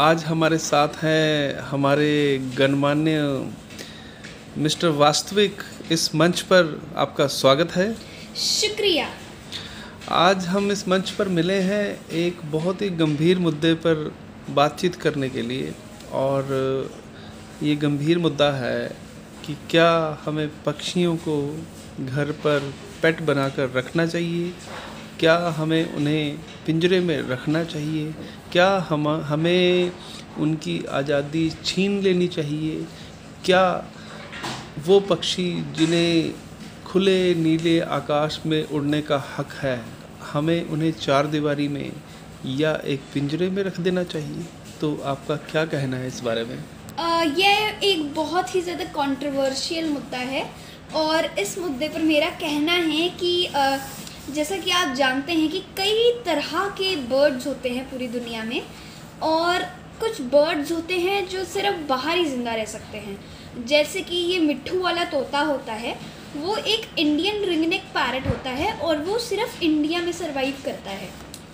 आज हमारे साथ हैं हमारे गणमान्य मिस्टर वास्तविक। इस मंच पर आपका स्वागत है। शुक्रिया। आज हम इस मंच पर मिले हैं एक बहुत ही गंभीर मुद्दे पर बातचीत करने के लिए, और ये गंभीर मुद्दा है कि क्या हमें पक्षियों को घर पर पेट बनाकर रखना चाहिए, क्या हमें उन्हें पिंजरे में रखना चाहिए, क्या हमें उनकी आज़ादी छीन लेनी चाहिए, क्या वो पक्षी जिन्हें खुले नीले आकाश में उड़ने का हक है, हमें उन्हें चार दीवारी में या एक पिंजरे में रख देना चाहिए। तो आपका क्या कहना है इस बारे में? यह एक बहुत ही ज़्यादा कंट्रोवर्शियल मुद्दा है, और इस मुद्दे पर मेरा कहना है कि जैसा कि आप जानते हैं कि कई तरह के बर्ड्स होते हैं पूरी दुनिया में, और कुछ बर्ड्स होते हैं जो सिर्फ बाहर ही ज़िंदा रह सकते हैं। जैसे कि ये मिट्ठू वाला तोता होता है, वो एक इंडियन रिंगनेक पैरट होता है और वो सिर्फ इंडिया में सरवाइव करता है।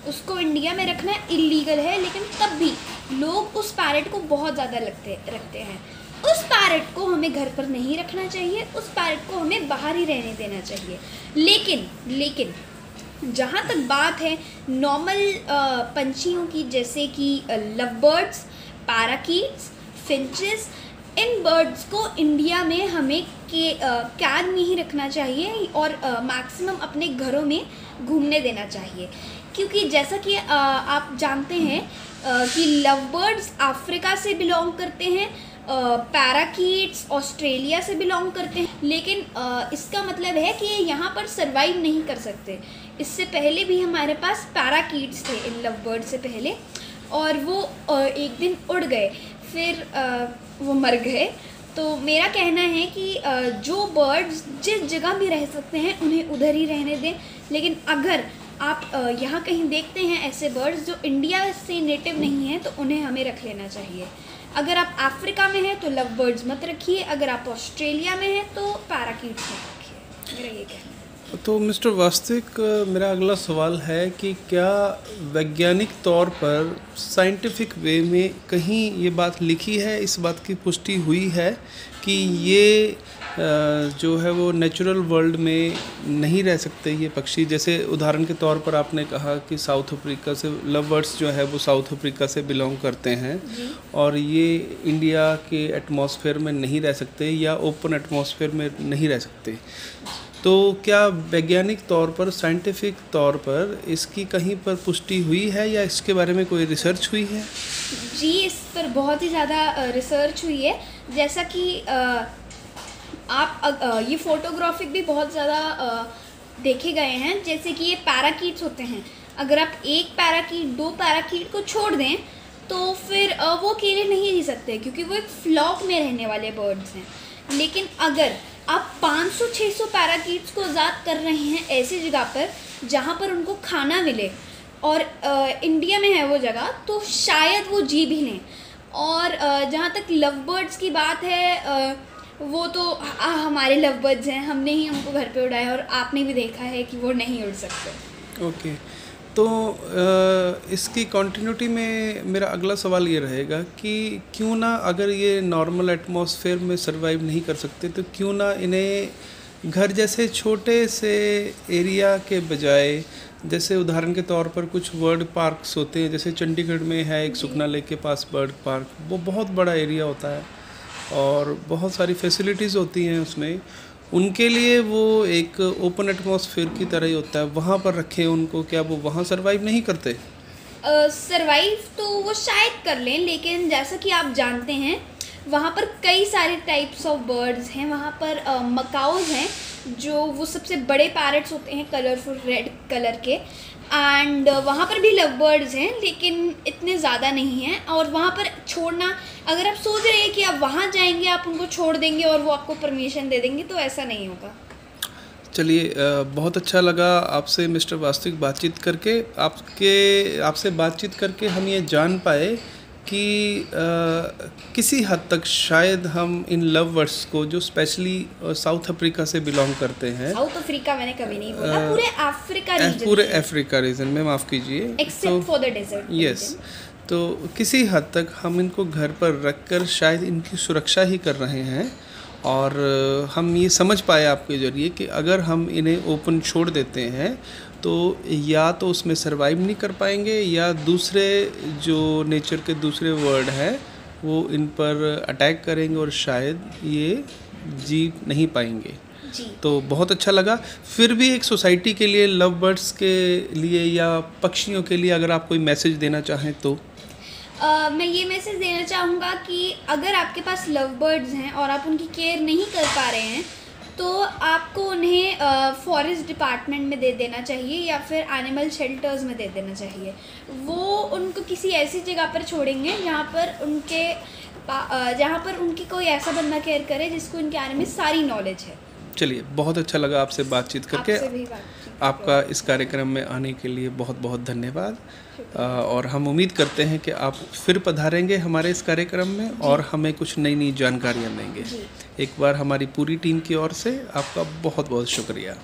उसको इंडिया में रखना इलीगल है, लेकिन तब भी लोग उस पैरट को बहुत ज़्यादा रखते हैं। उस पैरट को हमें घर पर नहीं रखना चाहिए, उस पैरट को हमें बाहर ही रहने देना चाहिए। लेकिन जहाँ तक बात है नॉर्मल पंछियों की, जैसे कि love birds, पैराकीट्स, finches, in birds को इंडिया में हमें कैद में ही रखना चाहिए और मैक्सिमम अपने घरों में घूमने देना चाहिए। क्योंकि जैसा कि आप जानते हैं कि लव बर्ड्स अफ्रीका से बिलोंग करते हैं, पैराकीट्स ऑस्ट्रेलिया से बिलोंग करते हैं, लेकिन इसका मतलब है कि ये यहाँ पर सरवाइव नहीं कर सकते। इससे पहले भी हमारे पास पैराकीट्स थे इन लव बर्ड से पहले, और वो एक दिन उड़ गए, फिर वो मर गए। तो मेरा कहना है कि जो बर्ड्स जिस जगह भी रह सकते हैं उन्हें उधर ही रहने दें। लेकिन अगर आप यहाँ कहीं देखते हैं ऐसे बर्ड्स जो इंडिया से नेटिव नहीं हैं, तो उन्हें हमें रख लेना चाहिए। अगर आप अफ्रीका में हैं तो लव बर्ड्स मत रखिए, अगर आप ऑस्ट्रेलिया में हैं तो पैराकीट्स मत रखिए। मेरा ये कहना है। तो मिस्टर वास्तविक, मेरा अगला सवाल है कि क्या वैज्ञानिक तौर पर साइंटिफिक वे में कहीं ये बात लिखी है, इस बात की पुष्टि हुई है कि ये जो है वो नेचुरल वर्ल्ड में नहीं रह सकते ये पक्षी? जैसे उदाहरण के तौर पर आपने कहा कि साउथ अफ्रीका से लव बर्ड्स जो है वो साउथ अफ्रीका से बिलोंग करते हैं, और ये इंडिया के एटमॉस्फेयर में नहीं रह सकते या ओपन एटमॉस्फेयर में नहीं रह सकते। तो क्या वैज्ञानिक तौर पर, साइंटिफिक तौर पर इसकी कहीं पर पुष्टि हुई है या इसके बारे में कोई रिसर्च हुई है? जी, इस पर बहुत ही ज़्यादा रिसर्च हुई है। जैसा कि आप ये फोटोग्राफिक भी बहुत ज़्यादा देखे गए हैं। जैसे कि ये पैराकीट्स होते हैं, अगर आप एक पैराकीट, दो पैराकीट को छोड़ दें तो फिर वो अकेले नहीं रह सकते, क्योंकि वो एक फ्लॉक में रहने वाले बर्ड्स हैं। लेकिन अगर आप 500-600 पैराकीट्स को आज़ाद कर रहे हैं ऐसी जगह पर जहाँ पर उनको खाना मिले, और इंडिया में है वो जगह, तो शायद वो जी भी लें। और जहाँ तक लव बर्ड्स की बात है, वो तो हमारे लव बर्ड्स हैं, हमने ही उनको घर पे उड़ाया, और आपने भी देखा है कि वो नहीं उड़ सकते। ओके। तो इसकी कंटिन्यूटी में मेरा अगला सवाल ये रहेगा कि क्यों ना, अगर ये नॉर्मल एटमॉस्फेयर में सरवाइव नहीं कर सकते, तो क्यों ना इन्हें घर जैसे छोटे से एरिया के बजाय, जैसे उदाहरण के तौर पर कुछ बर्ड पार्क्स होते हैं, जैसे चंडीगढ़ में है एक सुखना लेक के पास बर्ड पार्क, वो बहुत बड़ा एरिया होता है और बहुत सारी फैसिलिटीज़ होती हैं उसमें, उनके लिए वो एक ओपन एटमॉस्फेयर की तरह ही होता है, वहाँ पर रखें उनको, क्या वो वहाँ सरवाइव नहीं करते? सरवाइव तो वो शायद कर लें, लेकिन जैसा कि आप जानते हैं वहाँ पर कई सारे टाइप्स ऑफ बर्ड्स हैं। वहाँ पर मकाओज हैं, जो वो सबसे बड़े पैरट्स होते हैं, कलरफुल रेड कलर के, एंड वहाँ पर भी लव बर्ड्स हैं, लेकिन इतने ज़्यादा नहीं हैं। और वहाँ पर छोड़ना, अगर आप सोच रहे हैं कि आप वहाँ जाएंगे, आप उनको छोड़ देंगे और वो आपको परमिशन दे देंगे, तो ऐसा नहीं होगा। चलिए, बहुत अच्छा लगा आपसे मिस्टर वास्तविक बातचीत करके। आपसे बातचीत करके हम ये जान पाए कि किसी हद तक शायद हम इन लव बर्ड्स को, जो स्पेशली साउथ अफ्रीका से बिलोंग करते हैं, साउथ अफ्रीका मैंने कभी नहीं बोला, पूरे अफ्रीका रीजन, पूरे अफ्रीका रीजन में, माफ़ कीजिए, except for the desert. Yes, तो किसी हद तक हम इनको घर पर रखकर शायद इनकी सुरक्षा ही कर रहे हैं, और हम ये समझ पाए आपके ज़रिए कि अगर हम इन्हें ओपन छोड़ देते हैं तो या तो उसमें सरवाइव नहीं कर पाएंगे, या दूसरे जो नेचर के दूसरे वर्ड हैं वो इन पर अटैक करेंगे और शायद ये जी नहीं पाएंगे। जी। तो बहुत अच्छा लगा। फिर भी एक सोसाइटी के लिए, लव बर्ड्स के लिए या पक्षियों के लिए अगर आप कोई मैसेज देना चाहें तो? मैं ये मैसेज देना चाहूँगा कि अगर आपके पास लव बर्ड्स हैं और आप उनकी केयर नहीं कर पा रहे हैं तो आपको उन्हें फॉरेस्ट डिपार्टमेंट में दे देना चाहिए या फिर एनिमल शेल्टर्स में दे देना चाहिए। वो उनको किसी ऐसी जगह पर छोड़ेंगे जहाँ पर उनकी कोई ऐसा बंदा केयर करे जिसको उनके बारे में सारी नॉलेज है। चलिए, बहुत अच्छा लगा आपसे बातचीत करके। आपसे भी बातचीत आपका इस कार्यक्रम में आने के लिए बहुत बहुत धन्यवाद। और हम उम्मीद करते हैं कि आप फिर पधारेंगे हमारे इस कार्यक्रम में और हमें कुछ नई नई जानकारियाँ देंगे। एक बार हमारी पूरी टीम की ओर से आपका बहुत बहुत शुक्रिया।